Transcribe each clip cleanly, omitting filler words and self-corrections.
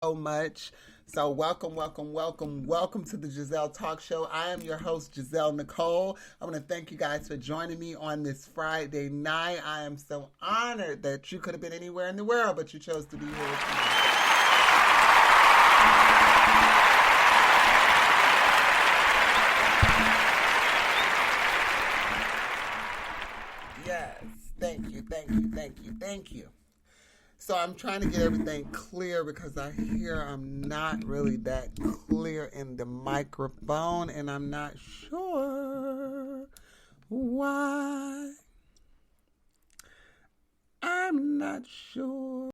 So much. So welcome to the Gezelle Talk Show. I am your host, Gezelle Nicole. I want to thank you guys for joining me on this Friday night. I am so honored that you could have been anywhere in the world, but you chose to be here with me. Yes, thank you. So I'm trying to get everything clear because I hear I'm not really that clear in the microphone and I'm not sure why. I'm not sure.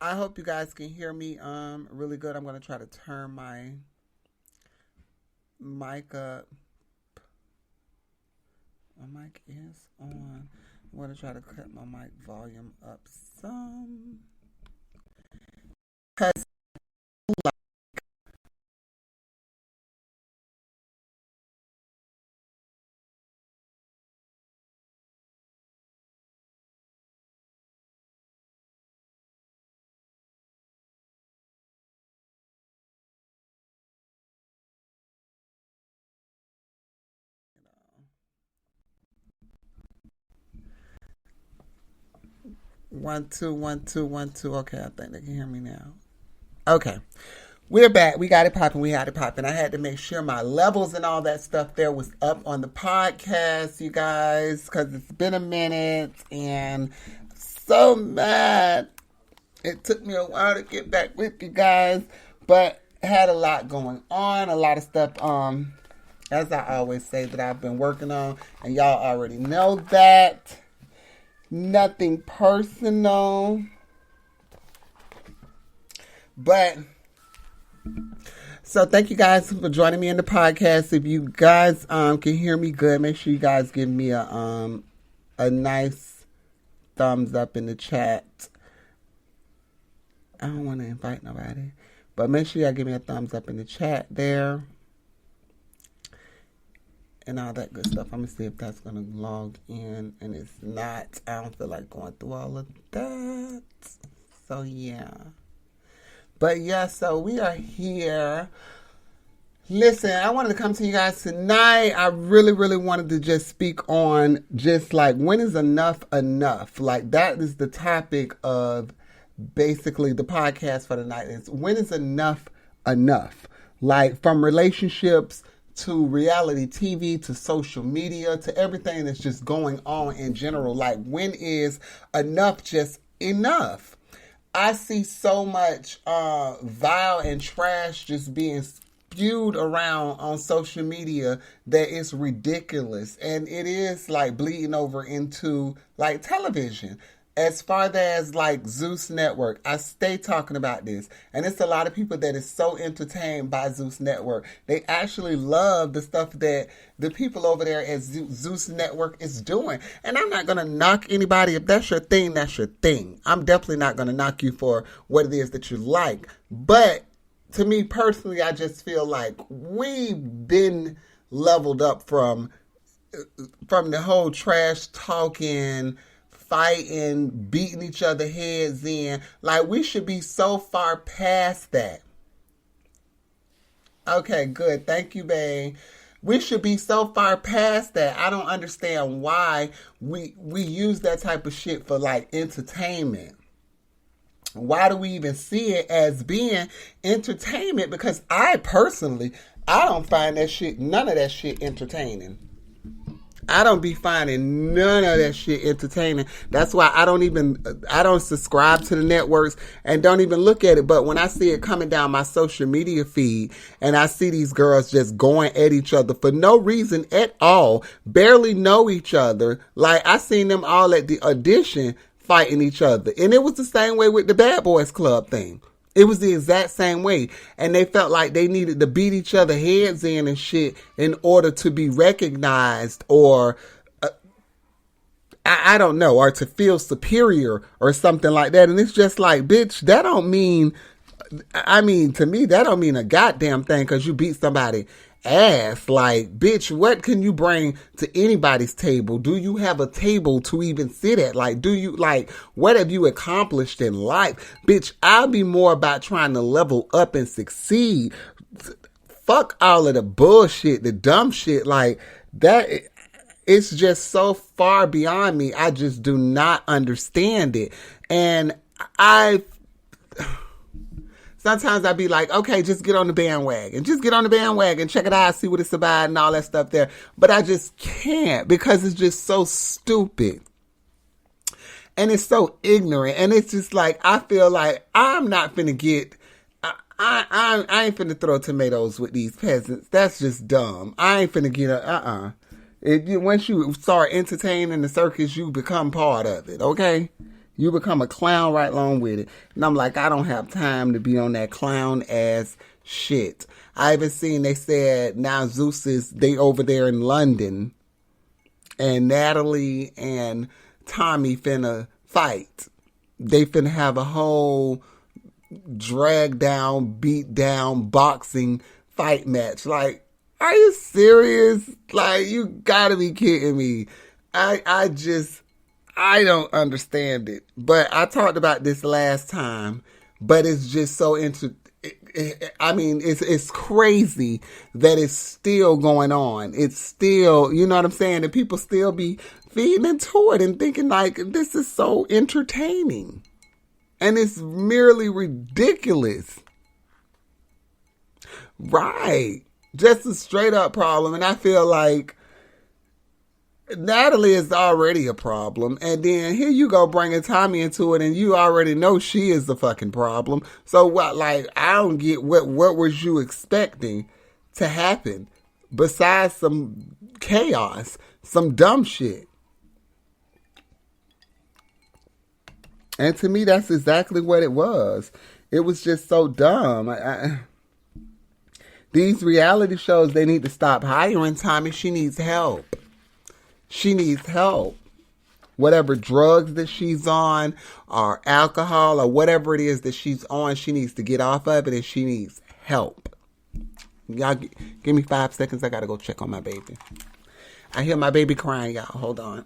I hope you guys can hear me really good. I'm going to try to turn my mic up. My mic is on. I'm going to try to cut my mic volume up some. Because one, two, one, two, one, two. Okay, I think they can hear me now. Okay. We're back. We got it popping. We had it popping. I had to make sure my levels and all that stuff there was up on the podcast, you guys, because it's been a minute and I'm so mad. It took me a while to get back with you guys, but had a lot going on, a lot of stuff, as I always say, that I've been working on, and y'all already know that. Nothing personal, but so thank you guys for joining me in the podcast. If you guys can hear me good, make sure you guys give me a nice thumbs up in the chat. I don't want to invite nobody, but make sure y'all give me a thumbs up in the chat there and all that good stuff. I'm gonna see if that's gonna log in, and it's not. I don't feel like going through all of that. So yeah. But yeah, so we are here. Listen, I wanted to come to you guys tonight. I really wanted to just speak on just like, when is enough enough? Like, that is the topic of basically the podcast for the night. Is when is enough enough? Like, from relationships to reality TV to social media to everything that's just going on in general. Like, when is enough just enough? I see so much vile and trash just being spewed around on social media that it's ridiculous. And it is like bleeding over into like television. As far as like Zeus Network, I stay talking about this. And it's a lot of people that is so entertained by Zeus Network. They actually love the stuff that the people over there at Zeus Network is doing. And I'm not going to knock anybody. If that's your thing, that's your thing. I'm definitely not going to knock you for what it is that you like. But to me personally, I just feel like we've been leveled up from the whole trash talking, fighting, beating each other heads in. Like, we should be so far past that. Okay, good. Thank you, babe. We should be so far past that. I don't understand why we use that type of shit for like entertainment. Why do we even see it as being entertainment? Because I personally, I don't find none of that shit entertaining. I don't be finding none of that shit entertaining. That's why I don't subscribe to the networks and don't even look at it. But when I see it coming down my social media feed and I see these girls just going at each other for no reason at all, barely know each other. Like, I seen them all at the audition fighting each other. And it was the same way with the Bad Boys Club thing. It was the exact same way. And they felt like they needed to beat each other heads in and shit in order to be recognized or, I don't know, or to feel superior or something like that. And it's just like, bitch, that don't mean, to me, that don't mean a goddamn thing because you beat somebody ass. Like, bitch, what can you bring to anybody's table? Do you have a table to even sit at? Like, what have you accomplished in life? Bitch, I'll be more about trying to level up and succeed. Fuck all of the bullshit, the dumb shit. Like, that, it's just so far beyond me. I just do not understand it. And sometimes I'd be like, okay, just get on the bandwagon. Just get on the bandwagon. Check it out. See what it's about and all that stuff there. But I just can't because it's just so stupid. And it's so ignorant. And it's just like, I feel like I'm not finna get... I ain't finna throw tomatoes with these peasants. That's just dumb. I ain't finna get once you start entertaining the circus, you become part of it, okay? You become a clown right along with it. And I'm like, I don't have time to be on that clown ass shit. I even seen they said now they over there in London. And Natalie and Tommy finna fight. They finna have a whole drag down, beat down, boxing fight match. Like, are you serious? Like, you gotta be kidding me. I don't understand it. But I talked about this last time. But it's just so it's crazy that it's still going on. It's still, you know what I'm saying? And people still be feeding into it and thinking like, this is so entertaining. And it's merely ridiculous. Right. Just a straight up problem. And I feel like Natalie is already a problem. And then here you go bringing Tommy into it. And you already know she is the fucking problem. So what, like, I don't get what was you expecting to happen besides some chaos, some dumb shit. And to me, that's exactly what it was. It was just so dumb. These reality shows, they need to stop hiring Tommy. She needs help. She needs help. Whatever drugs that she's on or alcohol or whatever it is that she's on, she needs to get off of it and she needs help. Y'all, give me 5 seconds. I got to go check on my baby. I hear my baby crying, y'all. Hold on.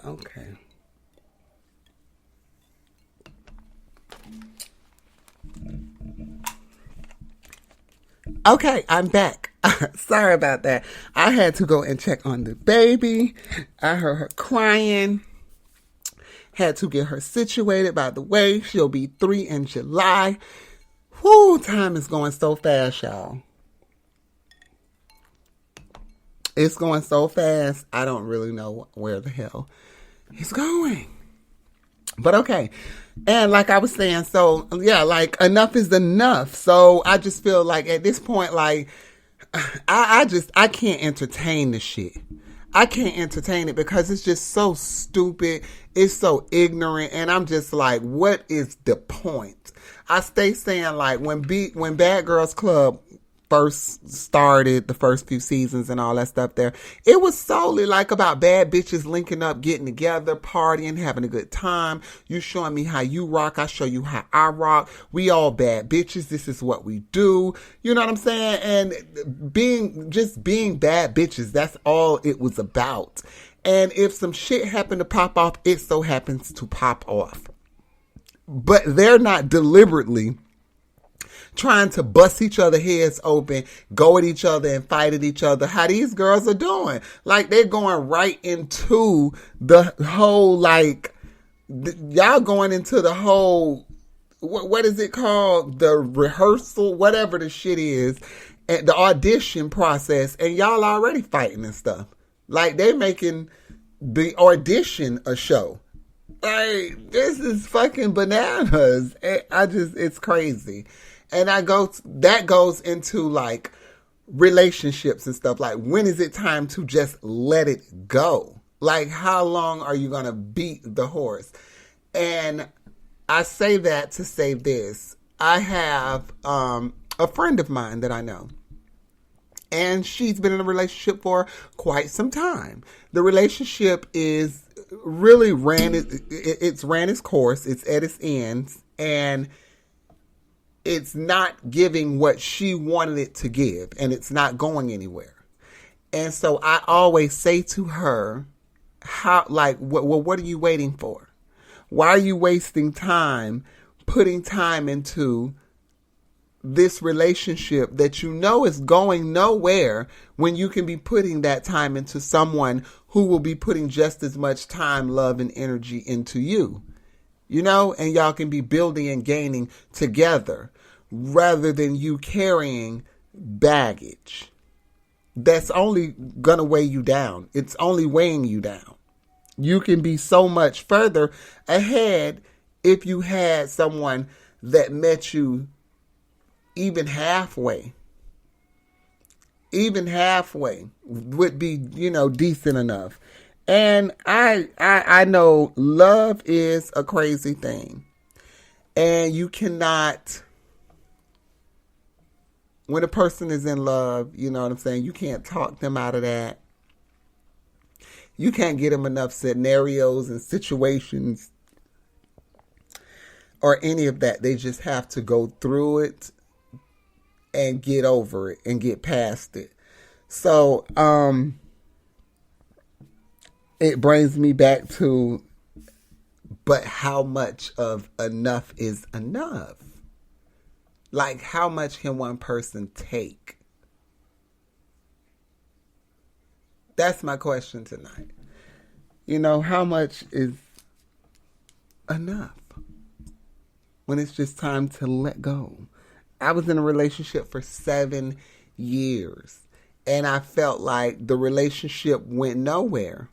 Okay. Okay, I'm back. Sorry about that. I had to go and check on the baby. I heard her crying. Had to get her situated. By the way, she'll be 3 in July. Whoo, time is going so fast, y'all. It's going so fast, I don't really know where the hell it's going. But okay. And like I was saying, so yeah, like enough is enough. So I just feel like at this point, like I can't entertain the shit. I can't entertain it because it's just so stupid. It's so ignorant. And I'm just like, what is the point? I stay saying like when Bad Girls Club first started, the first few seasons and all that stuff there, it was solely like about bad bitches linking up, getting together, partying, having a good time. You showing me how you rock, I show you how I rock. We all bad bitches. This is what we do. You know what I'm saying? And being bad bitches, that's all it was about. And if some shit happened to pop off, it so happens to pop off. But they're not deliberately trying to bust each other heads open, go at each other and fight at each other. How these girls are doing. Like, they're going right into the whole, like, y'all going into the whole, what is it called? The rehearsal, whatever the shit is, and the audition process, and y'all already fighting and stuff. Like, they're making the audition a show. Like, this is fucking bananas. It's crazy. And that goes into like relationships and stuff. Like, when is it time to just let it go? Like, how long are you going to beat the horse? And I say that to say this. I have a friend of mine that I know. And she's been in a relationship for quite some time. The relationship is really ran its course. It's at its ends. And it's not giving what she wanted it to give. And it's not going anywhere. And so I always say to her, what are you waiting for? Why are you wasting time, putting time into this relationship that you know is going nowhere, when you can be putting that time into someone who will be putting just as much time, love, and energy into you? You know, and y'all can be building and gaining together rather than you carrying baggage. That's only going to weigh you down. It's only weighing you down. You can be so much further ahead if you had someone that met you even halfway. Even halfway would be, decent enough. And I know love is a crazy thing. And you cannot, when a person is in love, you know what I'm saying, you can't talk them out of that. You can't get them enough scenarios and situations or any of that. They just have to go through it and get over it and get past it. So, it brings me back to, but how much of enough is enough? Like, how much can one person take? That's my question tonight. How much is enough when it's just time to let go? I was in a relationship for 7 years, and I felt like the relationship went nowhere.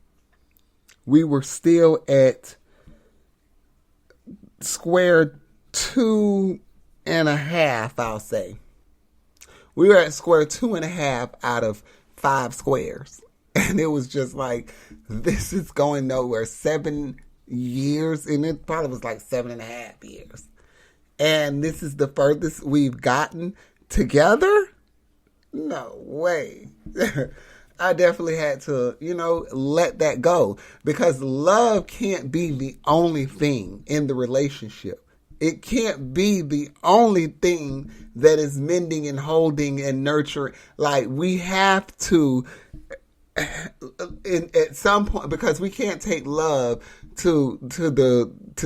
We were still at square 2.5, I'll say. We were at square 2.5 out of 5 squares. And it was just like, this is going nowhere. 7 years, and it probably was like 7.5 years. And this is the furthest we've gotten together? No way. I definitely had to, let that go. Because love can't be the only thing in the relationship. It can't be the only thing that is mending and holding and nurturing. Like, we have to, at some point, because we can't take love to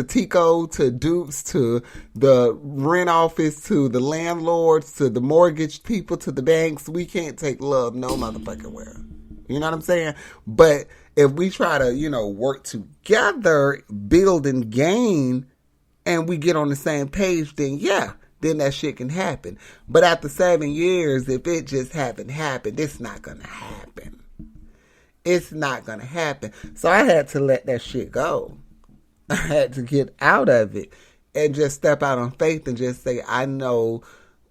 Tico, to Dukes, to the rent office, to the landlords, to the mortgage people, to the banks. We can't take love no motherfucking where. You know what I'm saying? But if we try to, work together, build and gain, and we get on the same page, then that shit can happen. But after 7 years, if it just haven't happened, it's not going to happen. It's not going to happen. So I had to let that shit go. I had to get out of it and just step out on faith and just say, I know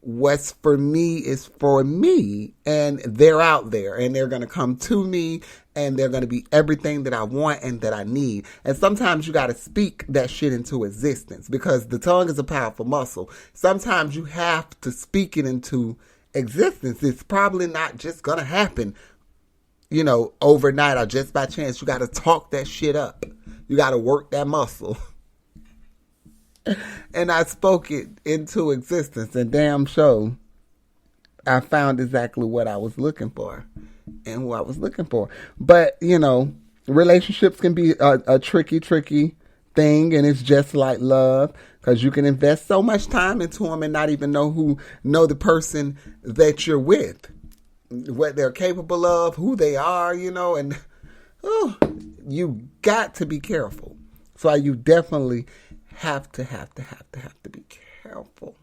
what's for me is for me, and they're out there and they're going to come to me and they're going to be everything that I want and that I need. And sometimes you got to speak that shit into existence, because the tongue is a powerful muscle. Sometimes you have to speak it into existence. It's probably not just going to happen, overnight or just by chance. You got to talk that shit up. You got to work that muscle. And I spoke it into existence, and damn sure I found exactly what I was looking for and who I was looking for. But, relationships can be a tricky thing, and it's just like love, because you can invest so much time into them and not even know the person that you're with, what they're capable of, who they are, and you got to be careful. So you definitely have to be careful.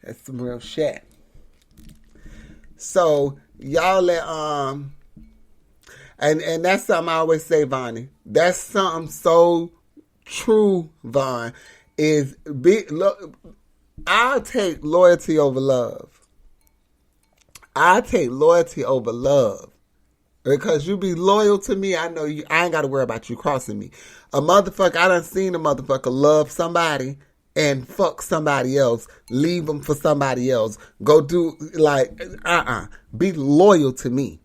That's some real shit. So y'all let and that's something I always say, Vonnie. That's something so true, Von. I'll take loyalty over love. I take loyalty over love. Because you be loyal to me, I know you. I ain't got to worry about you crossing me. I done seen a motherfucker love somebody and fuck somebody else, leave them for somebody else, go do, be loyal to me.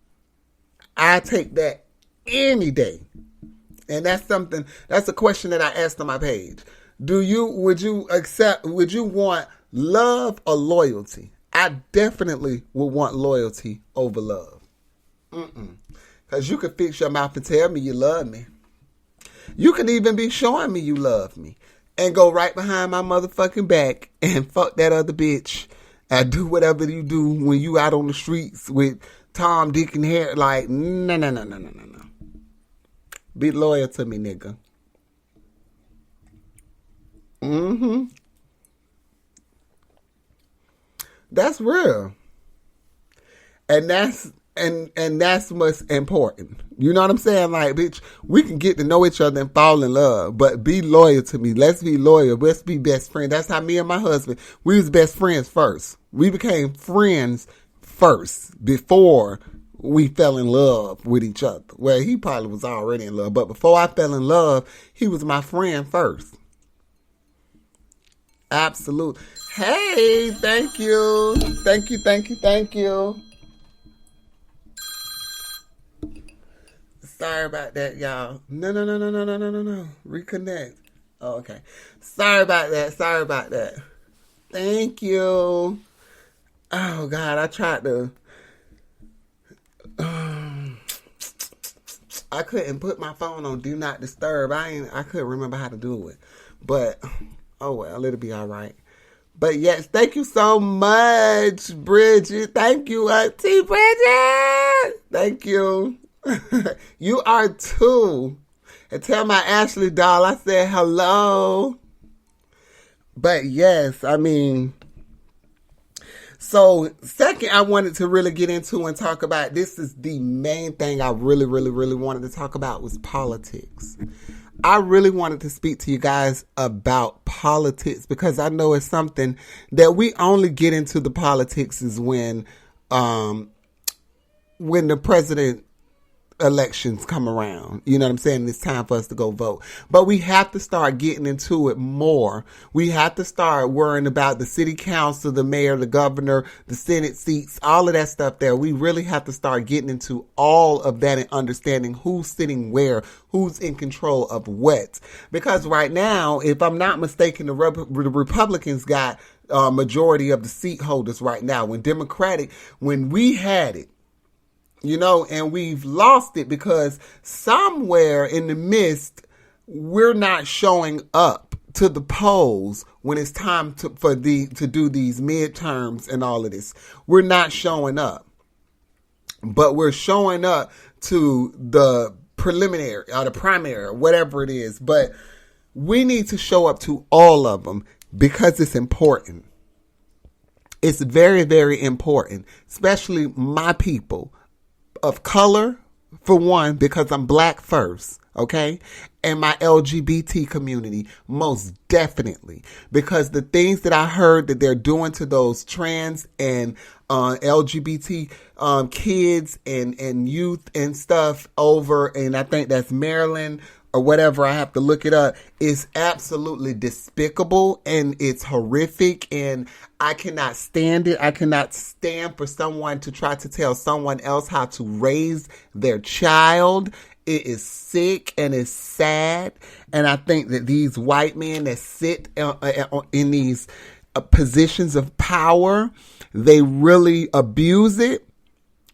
I take that any day. And that's a question that I asked on my page. Would you want love or loyalty? I definitely would want loyalty over love. Because you can fix your mouth and tell me you love me. You can even be showing me you love me and go right behind my motherfucking back and fuck that other bitch and do whatever you do when you out on the streets with Tom, Dick, and Harry. Like, no. Be loyal to me, nigga. That's real. And that's what's important. You know what I'm saying? Like, bitch, we can get to know each other and fall in love, but be loyal to me. Let's be loyal. Let's be best friends. That's how me and my husband, we was best friends first. We became friends first before we fell in love with each other. Well, he probably was already in love, but before I fell in love, he was my friend first. Absolutely. Hey, thank you. Thank you. Sorry about that, y'all. No. Reconnect. Oh, okay. Sorry about that. Thank you. Oh, God, I tried to... I couldn't put my phone on Do Not Disturb. I couldn't remember how to do it. But, oh well, it'll be all right. But yes, thank you so much, Bridget. Thank you, Auntie Bridget. Thank you. You are too. And tell my Ashley doll I said hello. But yes, I mean... So, second, I wanted to really get into and talk about, this is the main thing I really wanted to talk about, was politics. I really wanted to speak to you guys about politics because I know it's something that we only get into the politics is when the president elections come around. You know what I'm saying? It's time for us to go vote. But we have to start getting into it more. We have to start worrying about the city council, the mayor, the governor, the Senate seats, all of that stuff there. We really have to start getting into all of that and understanding who's sitting where, who's in control of what. Because right now, if I'm not mistaken, the Republicans got majority of the seat holders right now. When we had it, and we've lost it because somewhere in the midst, we're not showing up to the polls when it's time to do these midterms and all of this. We're not showing up, but we're showing up to the preliminary or the primary or whatever it is. But we need to show up to all of them because it's important. It's very, very important, especially my people of color, for one, because I'm black first, okay? And my LGBT community, most definitely. Because the things that I heard that they're doing to those trans and LGBT kids and youth and stuff over, and I think that's Maryland, or whatever, I have to look it up, is absolutely despicable and it's horrific, and I cannot stand it. I cannot stand for someone to try to tell someone else how to raise their child. It is sick and it's sad, and I think that these white men that sit in these positions of power, they really abuse it.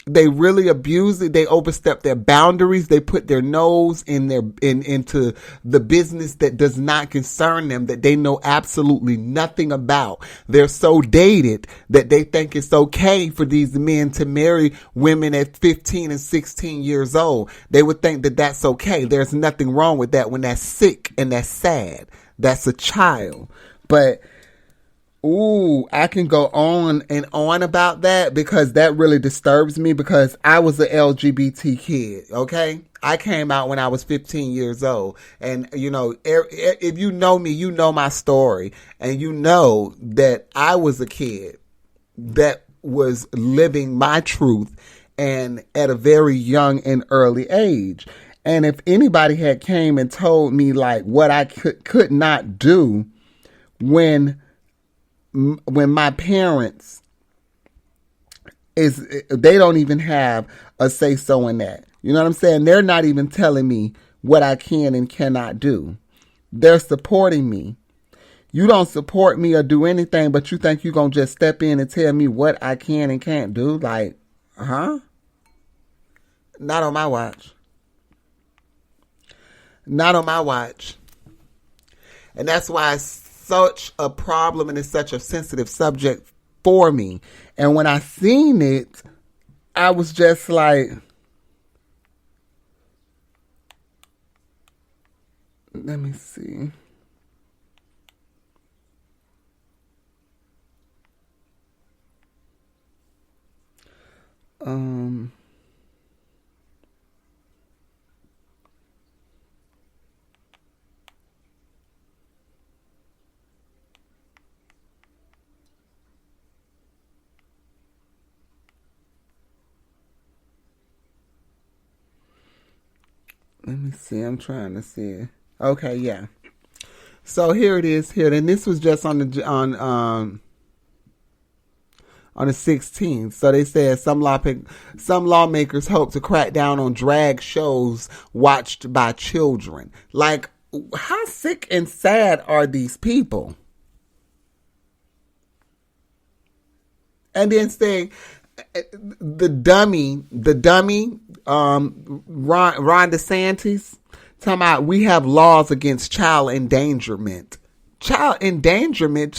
They really abuse it. They overstep their boundaries. They put their nose into the business that does not concern them, that they know absolutely nothing about. They're so dated that they think it's okay for these men to marry women at 15 and 16 years old. They would think that that's okay. There's nothing wrong with that when that's sick and that's sad. That's a child. But ooh, I can go on and on about that because that really disturbs me, because I was an LGBT kid, okay? I came out when I was 15 years old. And, you know, if you know me, you know my story. And you know that I was a kid that was living my truth, and at a very young and early age. And if anybody had came and told me like what I could not do when my parents they don't even have a say so in that. You know what I'm saying? They're not even telling me what I can and cannot do. They're supporting me. You don't support me or do anything, but you think you're going to just step in and tell me what I can and can't do? Like, huh? Not on my watch. Not on my watch. And that's why such a problem and it's such a sensitive subject for me. And when I seen it, I was just like, let me see. Let me see. I'm trying to see. Okay, yeah. So here it is. Here, and this was just on the 16th. So they said some lawmakers hope to crack down on drag shows watched by children. Like, how sick and sad are these people? And then saying the dummy, Ron DeSantis, talking about we have laws against child endangerment. Child endangerment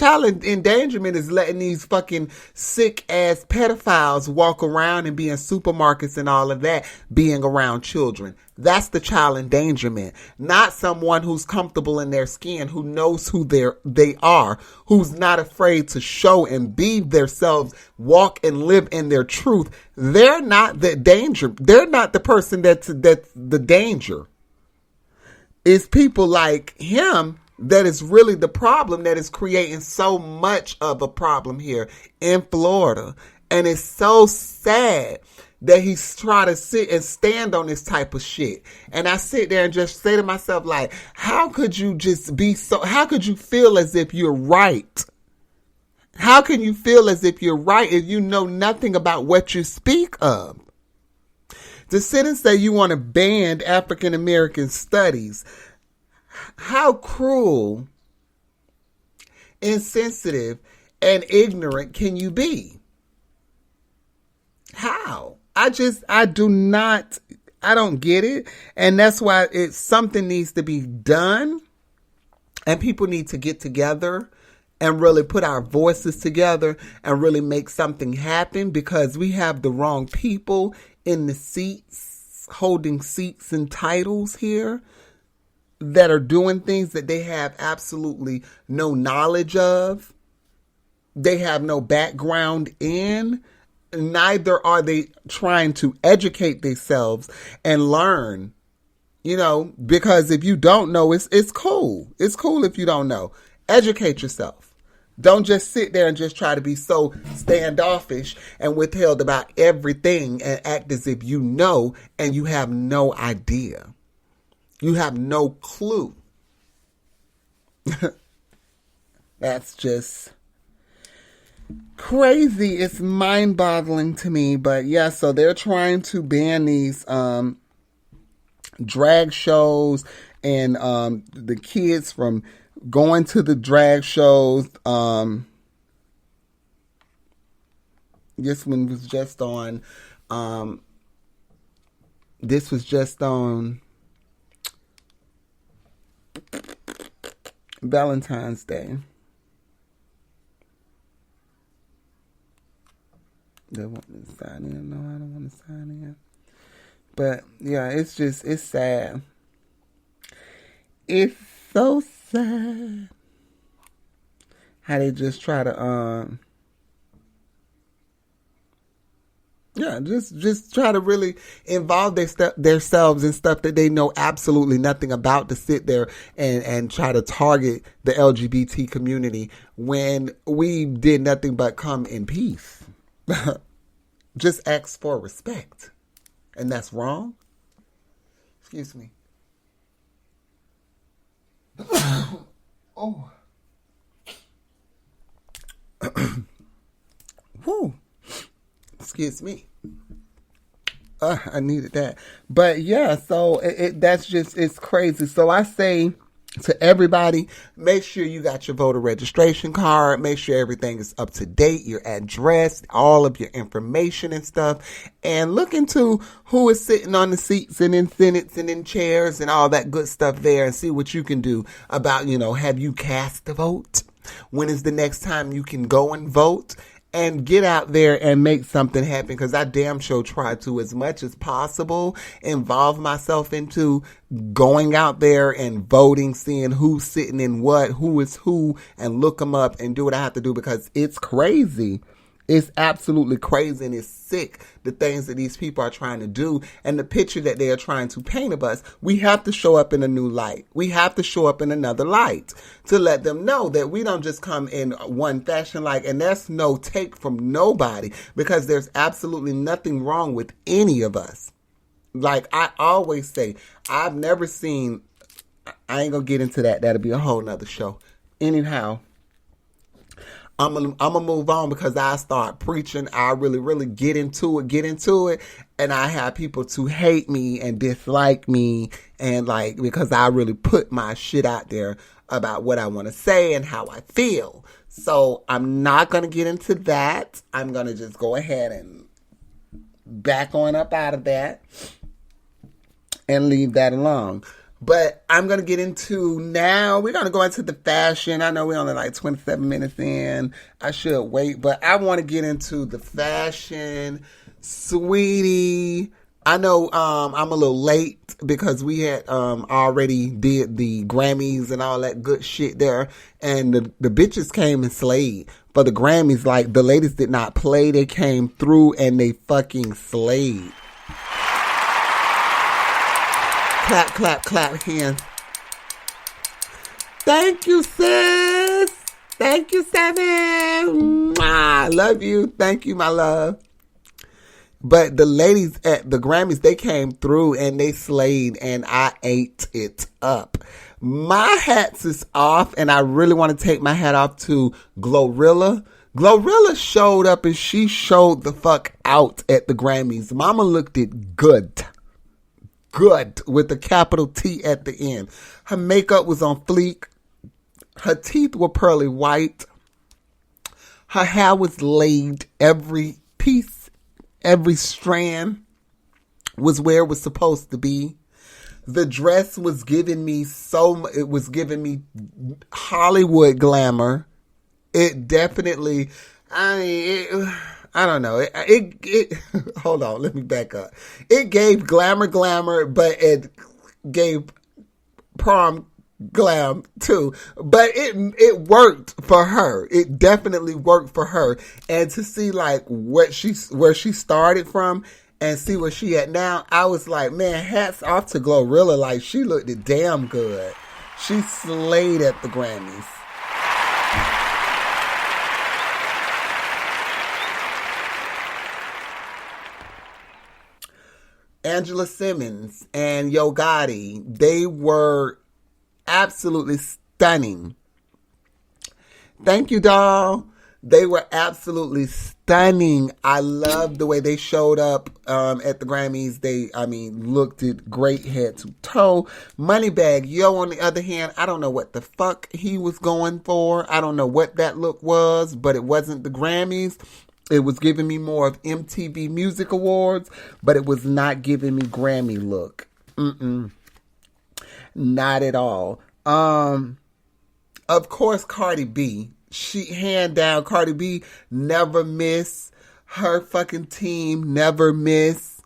is letting these fucking sick ass pedophiles walk around and be in supermarkets and all of that, being around children. That's the child endangerment, not someone who's comfortable in their skin, who knows who they are, who's not afraid to show and be themselves, walk and live in their truth. They're not the danger. They're not the person that's the danger. It's people like him that is really the problem, that is creating so much of a problem here in Florida. And it's so sad that he's trying to sit and stand on this type of shit. And I sit there and just say to myself, like, how could you how could you feel as if you're right? How can you feel as if you're right if you know nothing about what you speak of? To sit and say you want to ban African American studies, how cruel, insensitive, and ignorant can you be? How? I don't get it. And that's why something needs to be done. And people need to get together and really put our voices together and really make something happen, because we have the wrong people in the seats, holding seats and titles here, that are doing things that they have absolutely no knowledge of. They have no background in. Neither are they trying to educate themselves and learn, because if you don't know, it's cool. It's cool if you don't know. Educate yourself. Don't just sit there and just try to be so standoffish and withheld about everything and act as if you know and you have no idea. You have no clue. That's just crazy. It's mind-boggling to me. But yeah, so they're trying to ban these drag shows and the kids from going to the drag shows. This one was just on. This was just on Valentine's Day. They want me to sign in. No, I don't want to sign in. But yeah, it's sad. It's so sad how they just try to just try to really involve themselves in stuff that they know absolutely nothing about, to sit there and try to target the LGBT community when we did nothing but come in peace. Just ask for respect. And that's wrong? Excuse me. Oh. Whew. Excuse me. I needed that. But yeah, so that's just, it's crazy. So I say to everybody, make sure you got your voter registration card. Make sure everything is up to date, your address, all of your information and stuff. And look into who is sitting on the seats and in senates and in chairs and all that good stuff there, and see what you can do about, have you cast a vote? When is the next time you can go and vote? And get out there and make something happen, because I damn sure try to, as much as possible, involve myself into going out there and voting, seeing who's sitting in what, who is who, and look them up and do what I have to do, because it's crazy. It's absolutely crazy, and it's sick, the things that these people are trying to do and the picture that they are trying to paint of us. We have to show up in a new light. We have to show up in another light to let them know that we don't just come in one fashion, and that's no take from nobody, because there's absolutely nothing wrong with any of us. Like I always say, I've never seen, I ain't gonna get into that. That'll be a whole nother show. Anyhow, I'm gonna move on, because I start preaching. I really get into it. And I have people to hate me and dislike me. And because I really put my shit out there about what I want to say and how I feel. So I'm not going to get into that. I'm going to just go ahead and back on up out of that and leave that alone. But I'm going to get into now. We're going to go into the fashion. I know we're only 27 minutes in. I should wait, but I want to get into the fashion. Sweetie, I know I'm a little late because we had already did the Grammys and all that good shit there. And the bitches came and slayed for the Grammys. The ladies did not play. They came through and they fucking slayed. Clap, clap, clap, hands. Thank you, sis. Thank you, Seven. Mwah. Love you. Thank you, my love. But the ladies at the Grammys, they came through and they slayed, and I ate it up. My hats is off, and I really want to take my hat off to Glorilla. Glorilla showed up and she showed the fuck out at the Grammys. Mama looked it good. Good, with a capital T at the end. Her makeup was on fleek. Her teeth were pearly white. Her hair was laid. Every piece, every strand was where it was supposed to be. The dress was giving me it was giving me Hollywood glamour. It definitely, I don't know. It hold on, let me back up. It gave glamour, but it gave prom glam too. But it worked for her. It definitely worked for her. And to see where she started from and see where she at now, I was like, man, hats off to Glorilla. She looked damn good. She slayed at the Grammys. Angela Simmons and Yo Gotti, they were absolutely stunning. Thank you, doll. They were absolutely stunning. I loved the way they showed up at the Grammys. Looked it great head to toe. Moneybagg Yo, on the other hand, I don't know what the fuck he was going for. I don't know what that look was, but it wasn't the Grammys. It was giving me more of MTV Music Awards, but it was not giving me Grammy look. Not at all. Of course, Cardi B. Hand down, Cardi B never miss. Her fucking team never miss.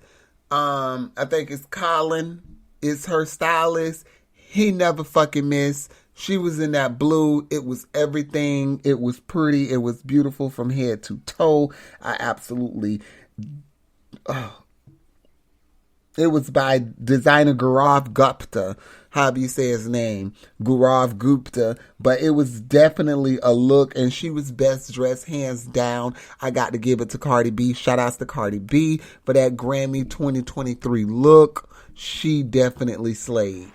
I think it's Colin is her stylist. He never fucking miss. She was in that blue. It was everything. It was pretty. It was beautiful from head to toe. I absolutely... It was by designer Gaurav Gupta. How do you say his name? Gaurav Gupta. But it was definitely a look, and she was best dressed, hands down. I got to give it to Cardi B. Shout outs to Cardi B for that Grammy 2023 look. She definitely slayed.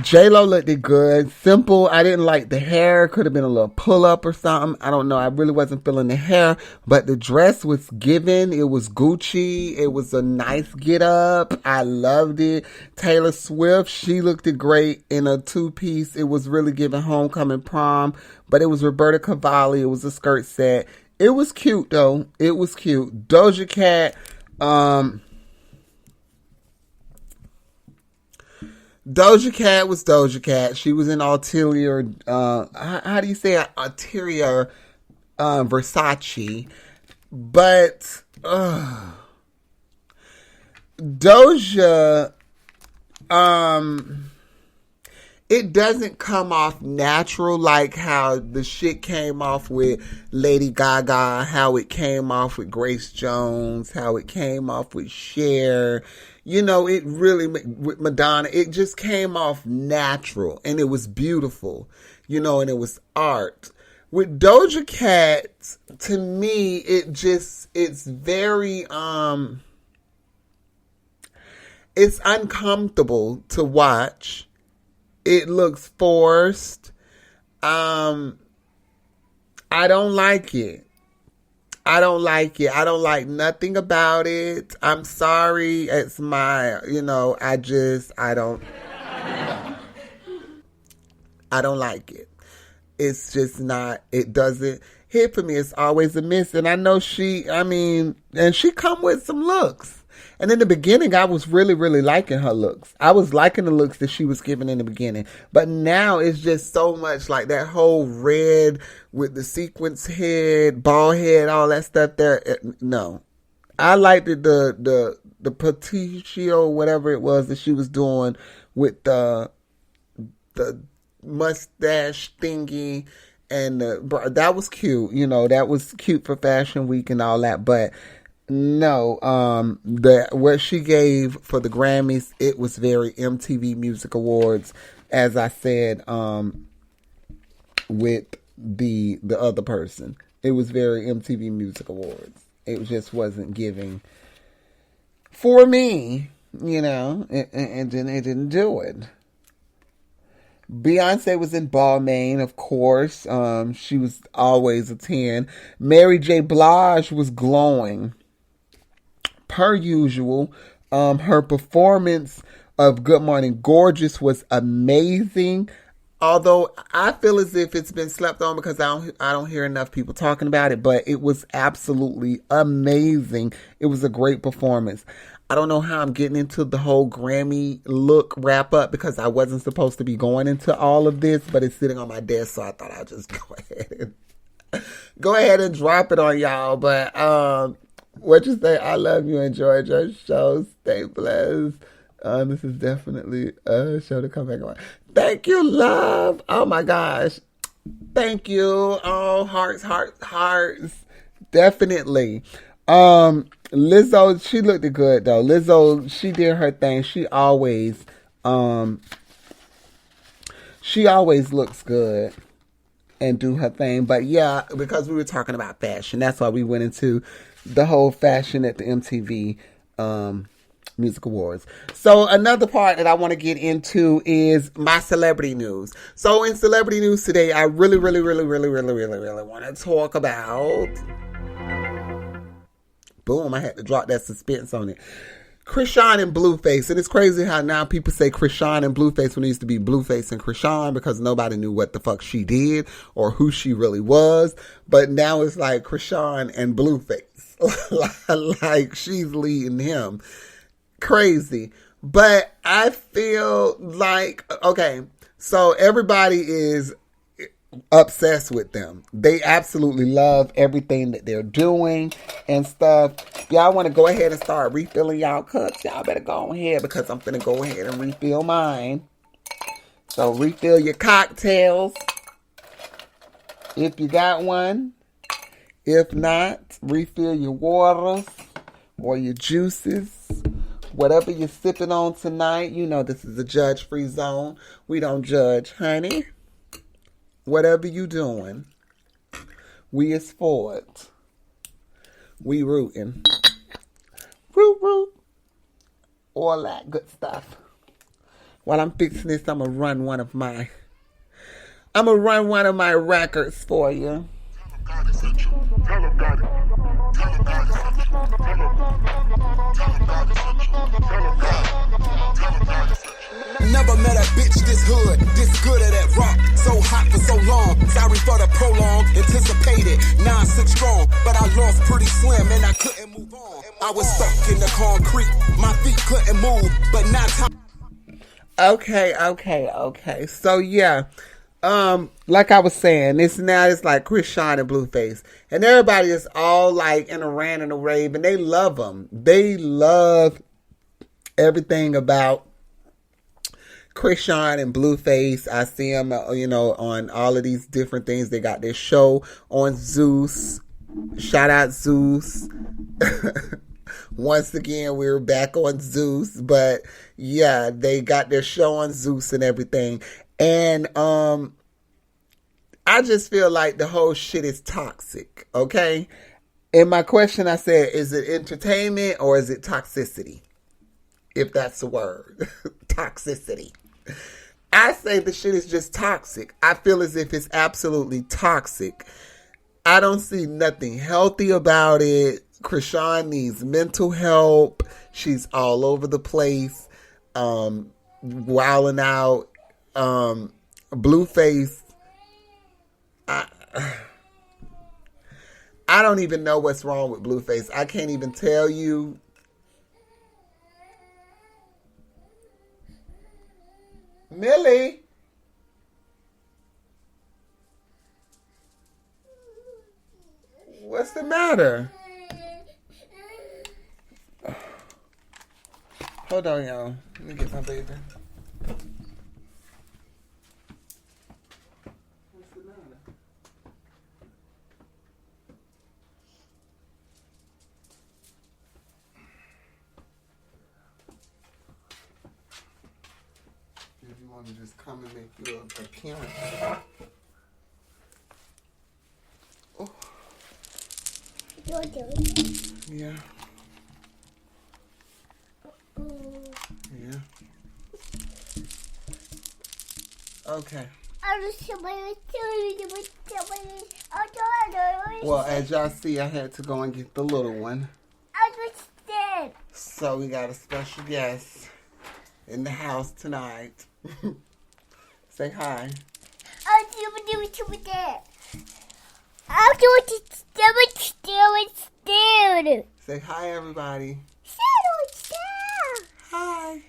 J-Lo looked it good. Simple. I didn't like the hair. Could have been a little pull-up or something. I don't know. I really wasn't feeling the hair. But the dress was given. It was Gucci. It was a nice get-up. I loved it. Taylor Swift, she looked it great in a two-piece. It was really giving homecoming prom. But it was Roberta Cavalli. It was a skirt set. It was cute, though. It was cute. Doja Cat, Doja Cat was Doja Cat. She was in ulterior, how do you say it? Ulterior Versace. But Doja, it doesn't come off natural like how the shit came off with Lady Gaga, how it came off with Grace Jones, how it came off with Cher. You know, it really, with Madonna, it just came off natural and it was beautiful, you know, and it was art. With Doja Cat, to me, it's very, it's uncomfortable to watch. It looks forced. I don't like it. I don't like it. I don't like nothing about it. I'm sorry. It's my, I don't like it. It's just not, it doesn't hit for me. It's always a miss. And I know and she come with some looks. And in the beginning, I was really, really liking her looks. I was liking the looks that she was giving in the beginning. But now it's just so much like that whole red with the sequence head, bald head, all that stuff there. No. I liked the petitio, whatever it was that she was doing with the mustache thingy. And that was cute. That was cute for Fashion Week and all that. But no, what she gave for the Grammys, it was very MTV Music Awards, as I said, with the other person. It was very MTV Music Awards. It just wasn't giving for me, and it didn't do it. Beyonce was in Balmain, of course. She was always a 10. Mary J. Blige was glowing. Per usual, her performance of Good Morning Gorgeous was amazing. Although I feel as if it's been slept on because I don't hear enough people talking about it, but it was absolutely amazing. It was a great performance. I don't know how I'm getting into the whole Grammy look wrap up because I wasn't supposed to be going into all of this, but it's sitting on my desk, so I thought I'd just go ahead and drop it on y'all. But what you say? I love you. Enjoy your show. Stay blessed. This is definitely a show to come back on. Thank you, love. Oh my gosh. Thank you. Oh, hearts. Definitely. Lizzo, she looked good though. Lizzo, she did her thing. She always she always looks good and do her thing. But yeah, because we were talking about fashion, that's why we went into the whole fashion at the MTV Music Awards. So another part that I want to get into is my celebrity news. So in celebrity news today, I really want to talk about, boom, I had to drop that suspense on it, Krishan and Blueface. And it's crazy how now people say Krishan and Blueface when it used to be Blueface and Krishan, because nobody knew what the fuck she did or who she really was. But now it's like Krishan and Blueface. Like she's leading him. Crazy. But I feel like, okay, so everybody is obsessed with them. They absolutely love everything that they're doing and stuff. Y'all want to go ahead and start refilling y'all cups? Y'all better go ahead, because I'm finna go ahead and refill mine. So refill your cocktails if you got one. If not, refill your waters or your juices. Whatever you're sipping on tonight, you know this is a judge-free zone. We don't judge, honey. Whatever you doing, we is for it. We rooting. Root. All that good stuff. While I'm fixing this, I'm going to run one of my records for you. Never met a bitch this hood, this good at that rock. So hot for so long, sorry for the prolong. Anticipated, 9-6 strong, but I lost pretty slim and I couldn't move on. I was stuck in the concrete, my feet couldn't move, but now time. Okay. So yeah, like I was saying, it's like Krishan and Blueface, and everybody is all like in a rant and a rave, and they love them. They love everything about Krishan and Blueface. I see them, on all of these different things. They got their show on Zeus. Shout out Zeus. Once again, we're back on Zeus. But yeah, they got their show on Zeus and everything. And I just feel like the whole shit is toxic. Okay? In my question, I said, is it entertainment or is it toxicity? If that's the word. Toxicity. I say the shit is just toxic. I feel as if it's absolutely toxic. I don't see nothing healthy about it. Krishan needs mental help. She's all over the place. Wilding out. Blueface. I don't even know what's wrong with Blueface. I can't even tell you. Millie. What's the matter? Hold on, y'all. Let me get my baby. What's the matter? If you want to just come and make your appearance. Oh. Yeah. Yeah. Okay. Well, as y'all see, I had to go and get the little one. So we got a special guest in the house tonight. Say hi. Say hi, everybody. Hi.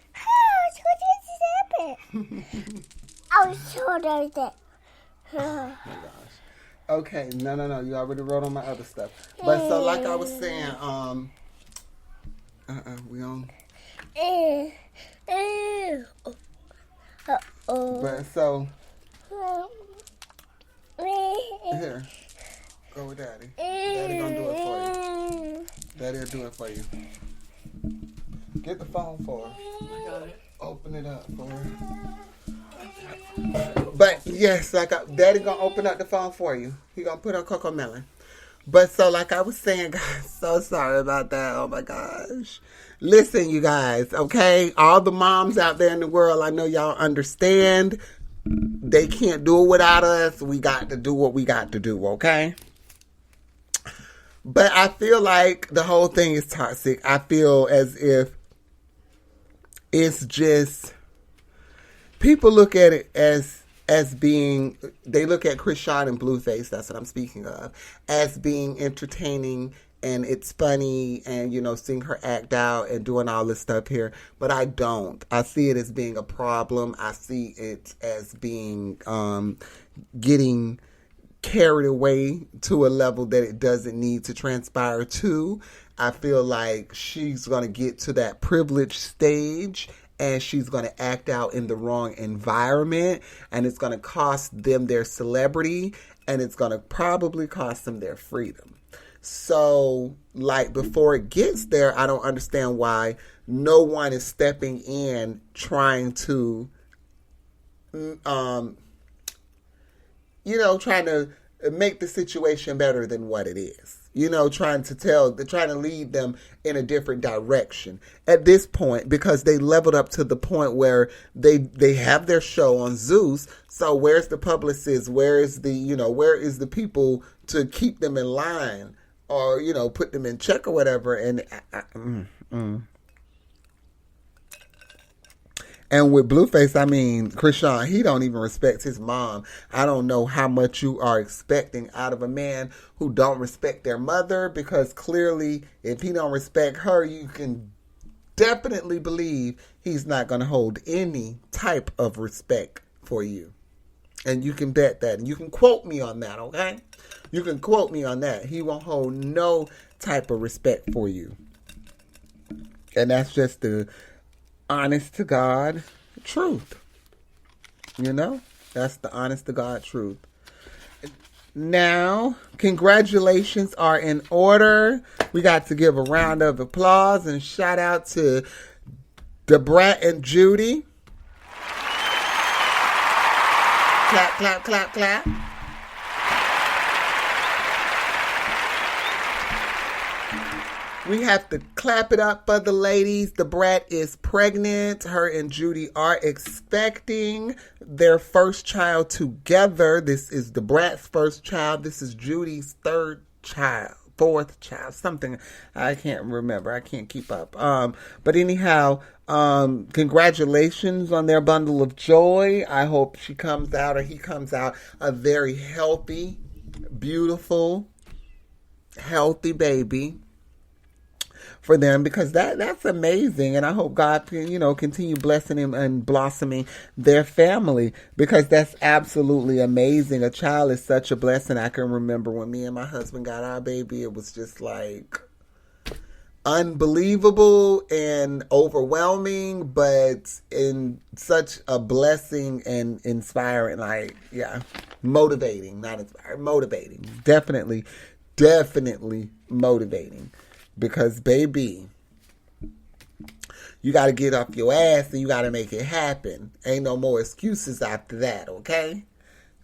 Oh my gosh. Okay, no. You already wrote on my other stuff. But so, like I was saying, we on. But so, here, go with Daddy. Daddy gonna do it for you. Daddy'll do it for you. Get the phone for her. I got it. Open it up for her. But yes, Daddy gonna open up the phone for you. He gonna put on Coco Melon. But so like I was saying, guys, so sorry about that. Oh my gosh. Listen, you guys, okay? All the moms out there in the world, I know y'all understand. They can't do it without us. We got to do what we got to do, okay? But I feel like the whole thing is toxic. I feel as if it's just, people look at it as being, they look at Krishan and Blueface, that's what I'm speaking of, as being entertaining and it's funny and, seeing her act out and doing all this stuff here. But I don't. I see it as being a problem. I see it as being, getting carried away to a level that it doesn't need to transpire to. I feel like she's going to get to that privileged stage and she's going to act out in the wrong environment, and it's going to cost them their celebrity, and it's going to probably cost them their freedom. So, like, before it gets there, I don't understand why no one is stepping in trying to, trying to make the situation better than what it is. Trying to lead them in a different direction at this point, because they leveled up to the point where they have their show on Zeus. So where's the publicist? Where is the people to keep them in line or, put them in check or whatever? And with Blueface, I mean, Krishan, he don't even respect his mom. I don't know how much you are expecting out of a man who don't respect their mother, because clearly, if he don't respect her, you can definitely believe he's not going to hold any type of respect for you. And you can bet that. And you can quote me on that, okay? You can quote me on that. He won't hold no type of respect for you. And that's just the honest to God truth. That's the honest to God truth. Now, congratulations are in order. We got to give a round of applause and shout out to Debrat and Judy. Clap, clap, clap, clap. We have to clap it up for the ladies. The Brat is pregnant. Her and Judy are expecting their first child together. This is the Brat's first child. This is Judy's fourth child, something. I can't remember. I can't keep up. But anyhow, congratulations on their bundle of joy. I hope she comes out, or he comes out, a very healthy, beautiful, healthy baby for them, because that's amazing. And I hope God can, continue blessing him and blossoming their family, because that's absolutely amazing. A child is such a blessing. I can remember when me and my husband got our baby, it was just like unbelievable and overwhelming, but in such a blessing and inspiring, motivating, not inspiring, motivating. Definitely motivating. Because, baby, you got to get off your ass and you got to make it happen. Ain't no more excuses after that, okay?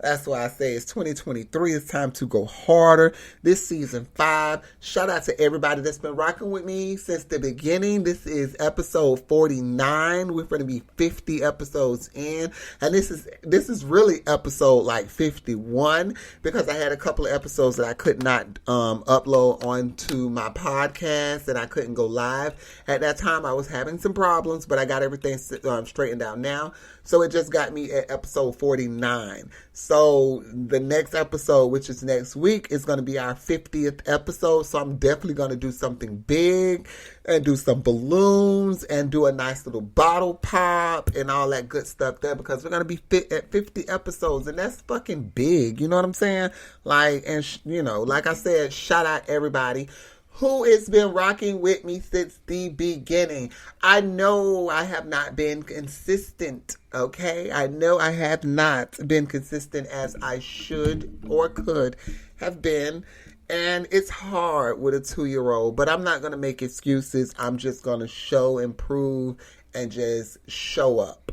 That's why I say it's 2023. It's time to go harder. This season 5. Shout out to everybody that's been rocking with me since the beginning. This is episode 49. We're going to be 50 episodes in. And this is really episode 51, because I had a couple of episodes that I could not upload onto my podcast, and I couldn't go live. At that time, I was having some problems, but I got everything straightened out now. So it just got me at episode 49. So the next episode, which is next week, is going to be our 50th episode. So I'm definitely going to do something big and do some balloons and do a nice little bottle pop and all that good stuff there, because we're going to be at 50 episodes, and that's fucking big. You know what I'm saying? Like I said, shout out everybody who has been rocking with me since the beginning. I know I have not been consistent, okay? I know I have not been consistent as I should or could have been. And it's hard with a 2-year-old, but I'm not going to make excuses. I'm just going to show and prove and just show up.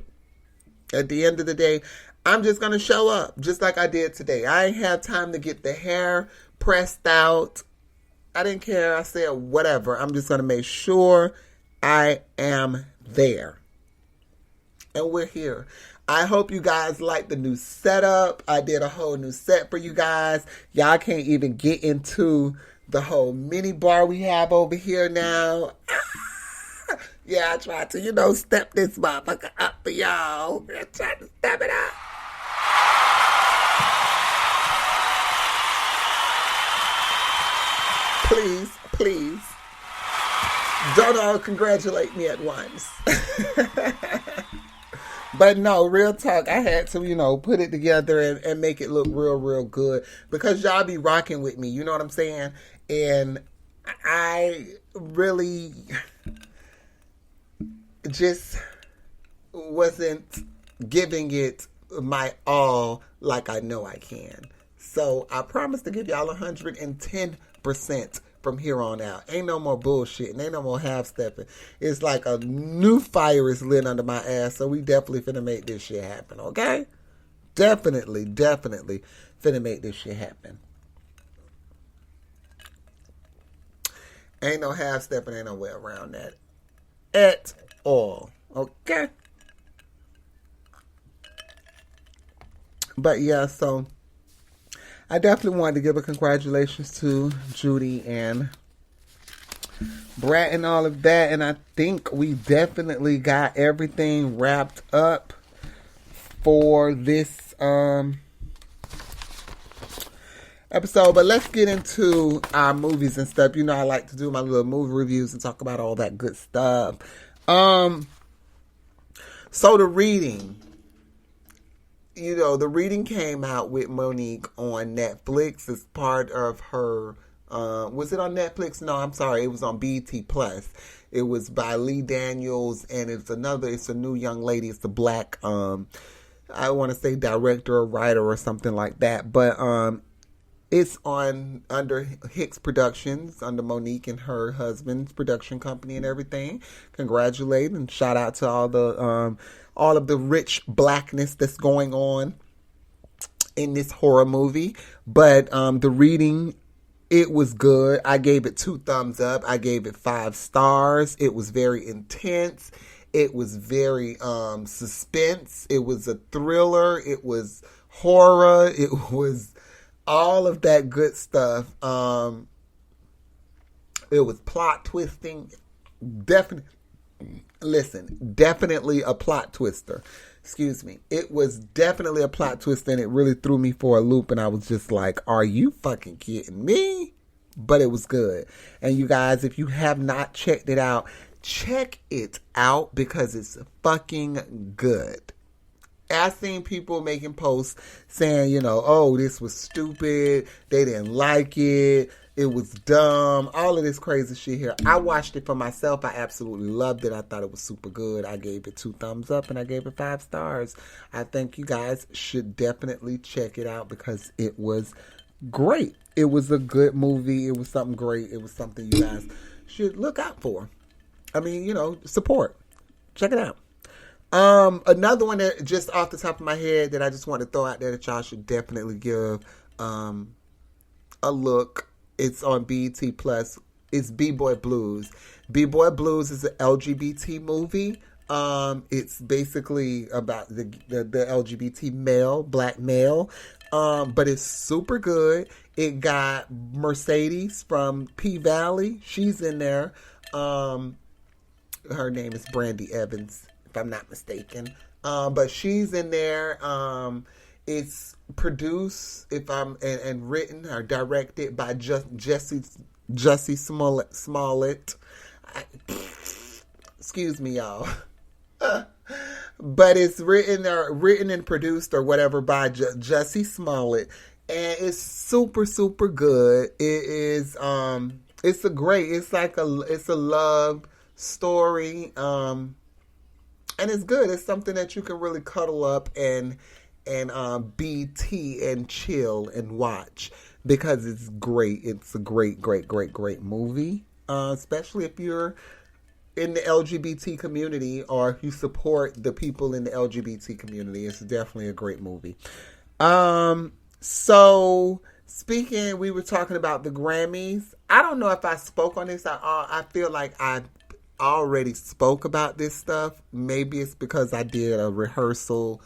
At the end of the day, I'm just going to show up just like I did today. I ain't have time to get the hair pressed out. I didn't care. I said, whatever. I'm just going to make sure I am there. And we're here. I hope you guys like the new setup. I did a whole new set for you guys. Y'all can't even get into the whole mini bar we have over here now. Yeah, I tried to, step this motherfucker up for y'all. I tried to step it up. Please. Don't all congratulate me at once. But no, real talk, I had to, put it together and make it look real good. Because y'all be rocking with me, you know what I'm saying? And I really just wasn't giving it my all like I know I can. So I promise to give y'all 110% from here on out. Ain't no more bullshit and ain't no more half-stepping. It's like a new fire is lit under my ass, so we definitely finna make this shit happen, okay? Definitely finna make this shit happen. Ain't no half-stepping, ain't no way around that at all, okay? But yeah, so I definitely wanted to give a congratulations to Judy and Brat and all of that. And I think we definitely got everything wrapped up for this episode. But let's get into our movies and stuff. I like to do my little movie reviews and talk about all that good stuff. So the reading. The reading came out with Monique on Netflix as part of her, was it on Netflix? No, I'm sorry. It was on BET Plus. It was by Lee Daniels, and it's a new young lady. It's a black, I want to say director or writer or something like that. But, it's under Hicks Productions, under Monique and her husband's production company and everything. Congratulate and shout out to all of the rich blackness that's going on in this horror movie. But the reading, it was good. I gave it 2 thumbs up. I gave it 5 stars. It was very intense. It was very suspense. It was a thriller. It was horror. It was all of that good stuff. It was plot twisting. Definitely a plot twister. Excuse me. It was definitely a plot twist, and it really threw me for a loop, and I was just like, are you fucking kidding me? But it was good. And you guys, if you have not checked it out, check it out because it's fucking good. I've seen people making posts saying, oh, this was stupid. They didn't like it. It was dumb. All of this crazy shit here. I watched it for myself. I absolutely loved it. I thought it was super good. I gave it 2 thumbs up and I gave it 5 stars. I think you guys should definitely check it out because it was great. It was a good movie. It was something great. It was something you guys should look out for. I mean, support. Check it out. Another one that just off the top of my head that I just want to throw out there that y'all should definitely give a look. It's on BET Plus. It's B-Boy Blues. B-Boy Blues is an LGBT movie. It's basically about the LGBT black male. But it's super good. It got Mercedes from P-Valley. She's in there. Her name is Brandy Evans, if I'm not mistaken. But she's in there. It's produced and written or directed by Jussie Smollett. Excuse me, y'all. But it's written and produced or whatever by Jussie Smollett, and it's super super good. It is it's a love story, and it's good. It's something that you can really cuddle up and be tea and chill and watch because it's great. It's a great movie, especially if you're in the LGBT community, or if you support the people in the LGBT community, it's definitely a great movie. So speaking, we were talking about the Grammys. I don't know if I spoke on this. I feel like I already spoke about this stuff. Maybe it's because I did a rehearsal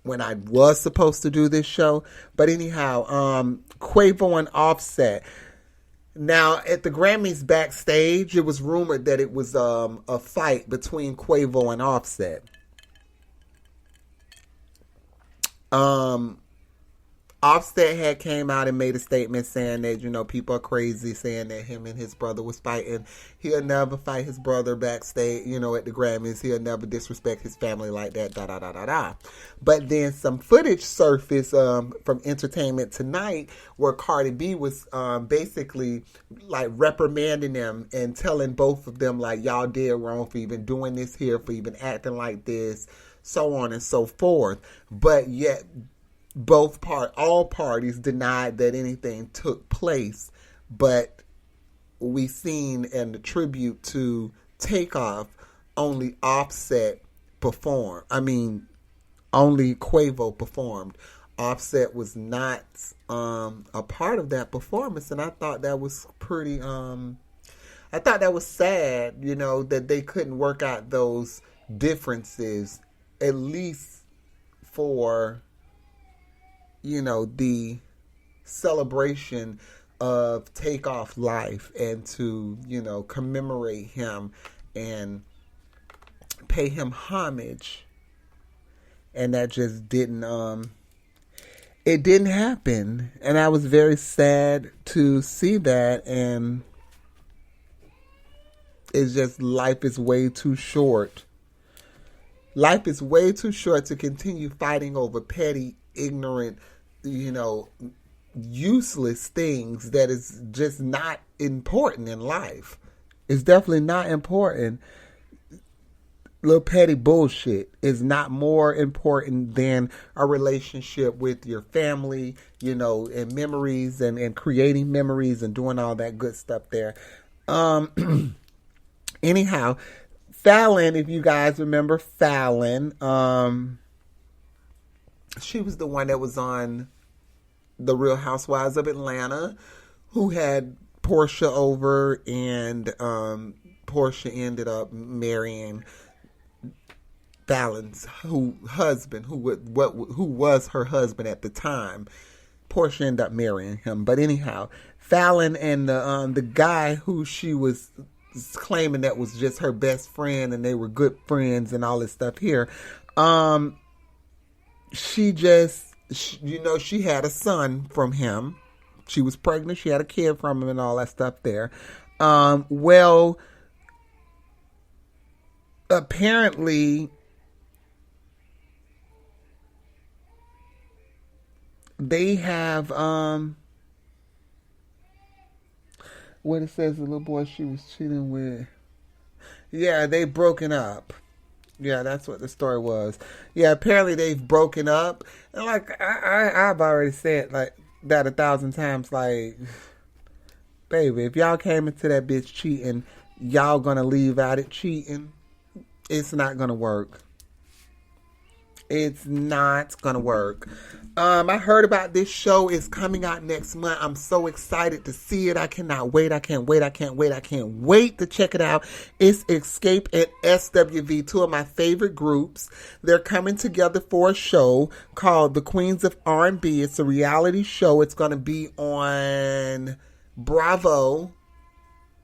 when I was supposed to do this show. But anyhow, Quavo and Offset. Now, at the Grammys backstage, it was rumored that it was a fight between Quavo and Offset. Offset had came out and made a statement saying that, you know, people are crazy, saying that him and his brother was fighting. He'll never fight his brother backstage, you know, at the Grammys. He'll never disrespect his family like that, da-da-da-da-da. But then some footage surfaced from Entertainment Tonight where Cardi B was basically like reprimanding them and telling both of them like, y'all did wrong for even doing this here, for even acting like this, so on and so forth. But yet all parties denied that anything took place, but we seen in the tribute to Takeoff, only Offset performed. Only Quavo performed. Offset was not a part of that performance, and I thought that was pretty. I thought that was sad, you know, that they couldn't work out those differences, at least for, you know, the celebration of Takeoff life, and to, you know, commemorate him and pay him homage. And that just didn't it didn't happen. And I was very sad to see that. And it's just, life is way too short. Life is way too short to continue fighting over petty, ignorant, you know, useless things that is just not important in life. It's definitely not important. Little petty bullshit is not more important than a relationship with your family, you know, and memories and creating memories and doing all that good stuff there. Anyhow, Fallon, if you guys remember Fallon, she was the one that was on The Real Housewives of Atlanta, who had Portia over, and Portia ended up marrying Fallon's husband, who was her husband at the time. Portia ended up marrying him. But anyhow, Fallon and the guy who she was claiming that was just her best friend, and they were good friends and all this stuff here, she had a son from him. She was pregnant. She had a kid from him and all that stuff there. Well, apparently they have, what it says, the little boy she was cheating with. Yeah, they broken up. Yeah, that's what the story was. Yeah, apparently they've broken up. And like I've already said like that 1,000 times, like, baby, if y'all came into that bitch cheating, y'all gonna leave out it cheating. It's not gonna work. It's not gonna work. I heard about this show. It's coming out next month. I'm so excited to see it. I cannot wait. I can't wait to check it out. It's Escape and SWV, two of my favorite groups. They're coming together for a show called The Queens of R&B. It's a reality show. It's going to be on Bravo.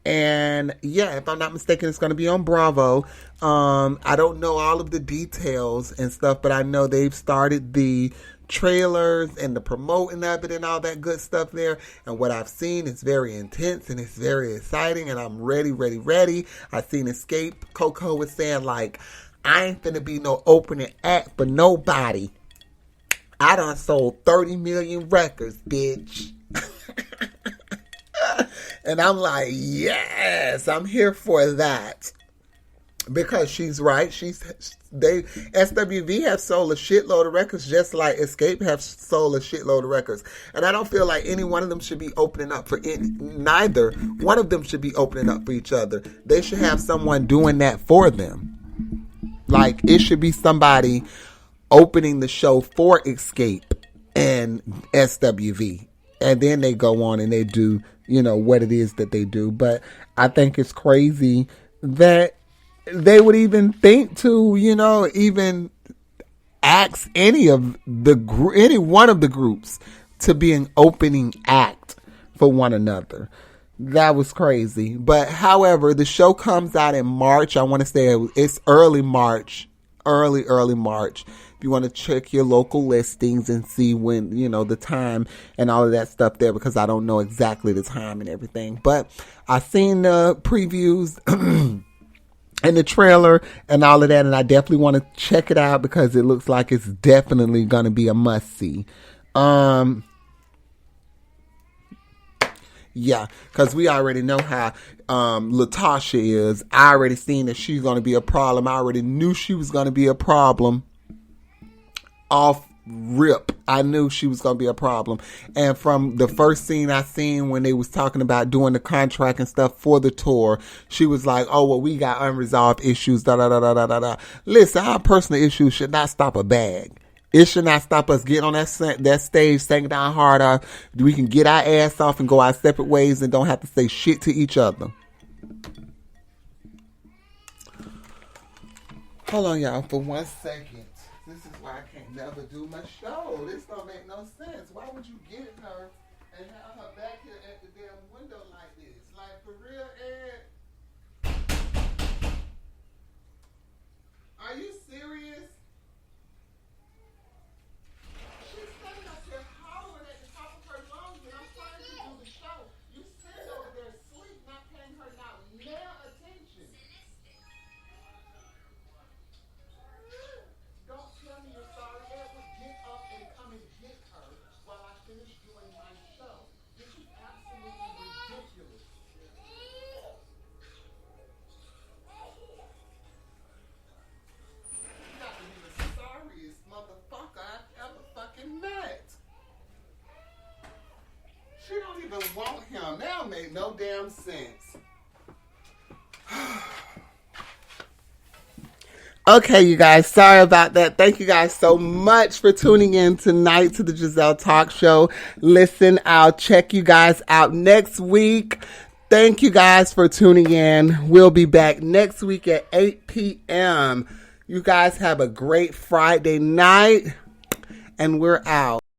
And yeah, if I'm not mistaken, it's going to be on Bravo. I don't know all of the details and stuff, but I know they've started the trailers and the promoting of it and all that good stuff there. And what I've seen is very intense and it's very exciting, and I'm ready. I seen Escape. Coco was saying like, I ain't finna be no opening act for nobody. I done sold 30 million records, bitch. And I'm like, yes, I'm here for that. Because she's right. SWV have sold a shitload of records, just like Escape have sold a shitload of records. And I don't feel like any one of them should be opening up for neither one of them should be opening up for each other. They should have someone doing that for them. Like, it should be somebody opening the show for Escape and SWV. And then they go on and they do, what it is that they do. But I think it's crazy that they would even think to, even ask any one of the groups to be an opening act for one another. That was crazy. But however, the show comes out in March. I want to say it's early March. Early March. If you want to check your local listings and see when, the time and all of that stuff there, because I don't know exactly the time and everything. But I've seen the previews and the trailer and all of that, and I definitely want to check it out because it looks like it's definitely going to be a must-see. Yeah, because we already know how Latasha is. I already seen that she's going to be a problem. I already knew she was going to be a problem off rip. I knew she was going to be a problem. And from the first scene I seen when they was talking about doing the contract and stuff for the tour, she was like, oh, well, we got unresolved issues, da-da-da-da-da-da. Listen, our personal issues should not stop a bag. It should not stop us getting on that stage, singing down harder. We can get our ass off and go our separate ways and don't have to say shit to each other. Hold on, y'all, for 1 second. This is why I can't never do my show. This don't make no sense. Why would you get her and have her back here at the damn window like this? Like, for real, Ed? Are you serious? She's standing up there hollering at the top of her lungs and I'm trying to do the show. You sit over there asleep, not paying her now attention. Don't tell me you're sorry. Edward, get up and come and get her while I finish doing my show. This is absolutely ridiculous. You got to be the sorriest motherfucker I've ever fucking met. She don't even want him. That don't make no damn sense. Okay, you guys, sorry about that. Thank you guys so much for tuning in tonight to the Gezelle Talk Show. Listen, I'll check you guys out next week. Thank you guys for tuning in. We'll be back next week at 8 p.m. You guys have a great Friday night, and we're out.